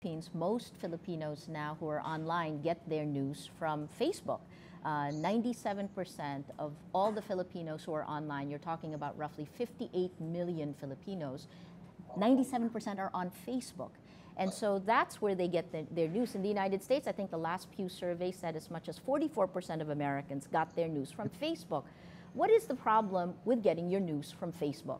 Philippines, most Filipinos now who are online get their news from Facebook. 97% of all the Filipinos who are online, you're talking about roughly 58 million Filipinos, 97% are on Facebook. And so that's where they get their news. In the United States, I think the last Pew survey said as much as 44% of Americans got their news from Facebook. What is the problem with getting your news from Facebook?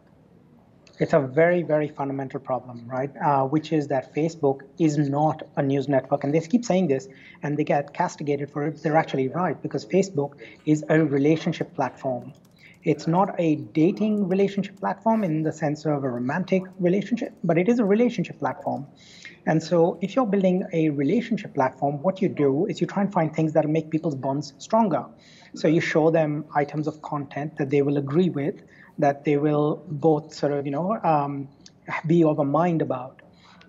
It's a very, very fundamental problem, right? Which is that Facebook is not a news network. And they keep saying this, and they get castigated for it. They're actually right, because Facebook is a relationship platform. It's not a dating relationship platform in the sense of a romantic relationship, but it is a relationship platform. And so if you're building a relationship platform, what you do is you try and find things that make people's bonds stronger. So you show them items of content that they will agree with, that they will both sort of, be of a mind about.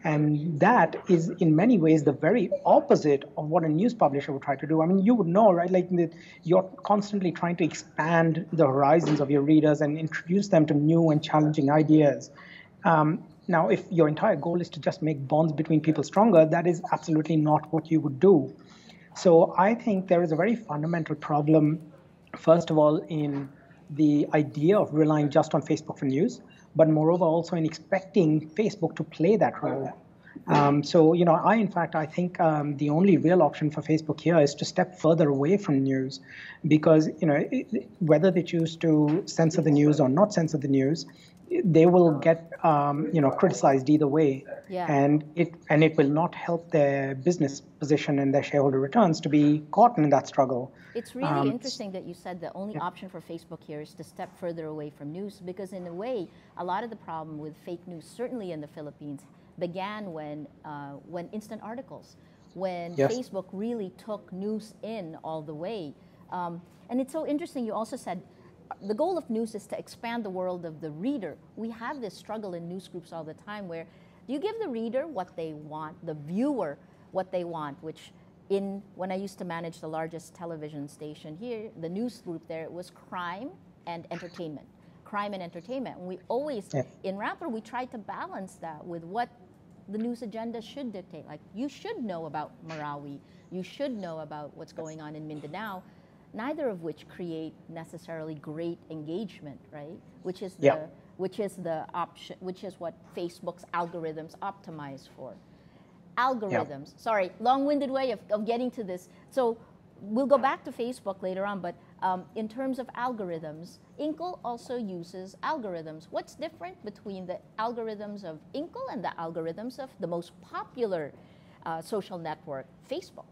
And that is in many ways the very opposite of what a news publisher would try to do. I mean, you would know, right? Like you're constantly trying to expand the horizons of your readers and introduce them to new and challenging ideas. Now, if your entire goal is to just make bonds between people stronger, that is absolutely not what you would do. So I think there is a very fundamental problem, first of all, in the idea of relying just on Facebook for news, but moreover also in expecting Facebook to play that role. I think the only real option for Facebook here is to step further away from news, because whether they choose to censor the news or not censor the news, they will get criticized either way. Yeah. And it will not help their business position and their shareholder returns to be caught in that struggle. It's really interesting that you said the only option for Facebook here is to step further away from news, because in a way, a lot of the problem with fake news, certainly in the Philippines, began when instant articles, when Facebook really took news in all the way. And it's so interesting, you also said, the goal of news is to expand the world of the reader. We have this struggle in news groups all the time where you give the reader what they want, the viewer what they want, which when I used to manage the largest television station here, the news group there, it was crime and entertainment. Crime and entertainment. And we always, in Rappler, we tried to balance that with what the news agenda should dictate. Like, you should know about Marawi, you should know about what's going on in Mindanao, neither of which create necessarily great engagement, right? Which is the option, which is what Facebook's algorithms optimize for. Algorithms. Sorry, long-winded way of getting to this. So we'll go back to Facebook later on, but in terms of algorithms, Inkle also uses algorithms. What's different between the algorithms of Inkle and the algorithms of the most popular social network, Facebook?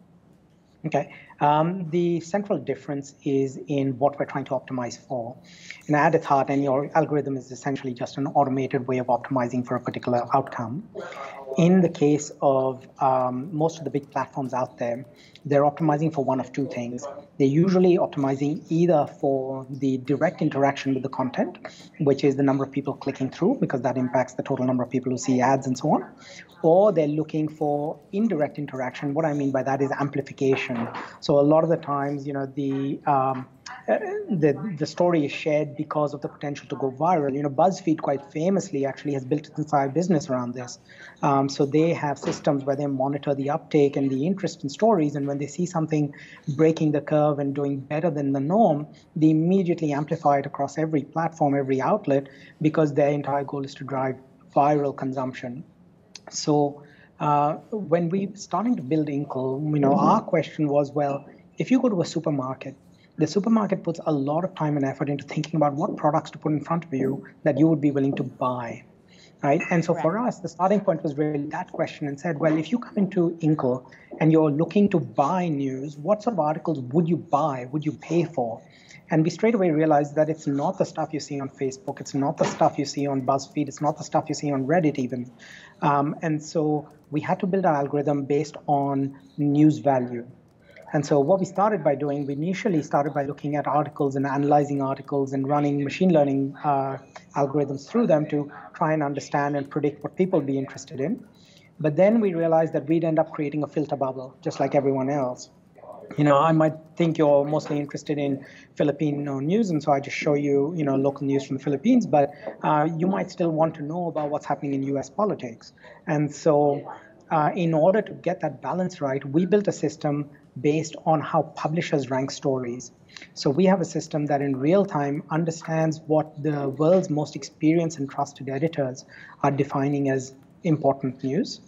Okay. The central difference is in what we're trying to optimize for. And at its heart, any algorithm is essentially just an automated way of optimizing for a particular outcome. In the case of most of the big platforms out there, they're optimizing for one of two things. They're usually optimizing either for the direct interaction with the content, which is the number of people clicking through, because that impacts the total number of people who see ads and so on. Or they're looking for indirect interaction. What I mean by that is amplification. So a lot of the times, the story is shared because of the potential to go viral. BuzzFeed quite famously actually has built its entire business around this. So they have systems where they monitor the uptake and the interest in stories, and when they see something breaking the curve and doing better than the norm, they immediately amplify it across every platform, every outlet, because their entire goal is to drive viral consumption. So when we starting to build Inkle, our question was, well, if you go to a supermarket, the supermarket puts a lot of time and effort into thinking about what products to put in front of you that you would be willing to buy, right? And so for us, the starting point was really that question, and said, well, if you come into Inkle and you're looking to buy news, what sort of articles would you buy, would you pay for? And we straight away realized that it's not the stuff you see on Facebook, it's not the stuff you see on BuzzFeed, it's not the stuff you see on Reddit even. And so we had to build our algorithm based on news value. And so what we started by doing, we initially started by looking at articles and analyzing articles and running machine learning algorithms through them to try and understand and predict what people would be interested in. But then we realized that we'd end up creating a filter bubble, just like everyone else. I might think you're mostly interested in Filipino news, and so I just show you, local news from the Philippines, but you might still want to know about what's happening in US politics. And so in order to get that balance right, we built a system based on how publishers rank stories. So we have a system that in real time understands what the world's most experienced and trusted editors are defining as important news.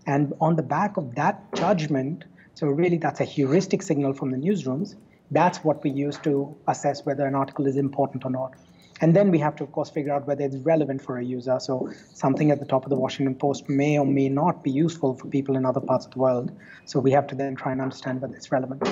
And on the back of that judgment, so really that's a heuristic signal from the newsrooms, that's what we use to assess whether an article is important or not. And then we have to, of course, figure out whether it's relevant for a user. So something at the top of the Washington Post may or may not be useful for people in other parts of the world. So we have to then try and understand whether it's relevant.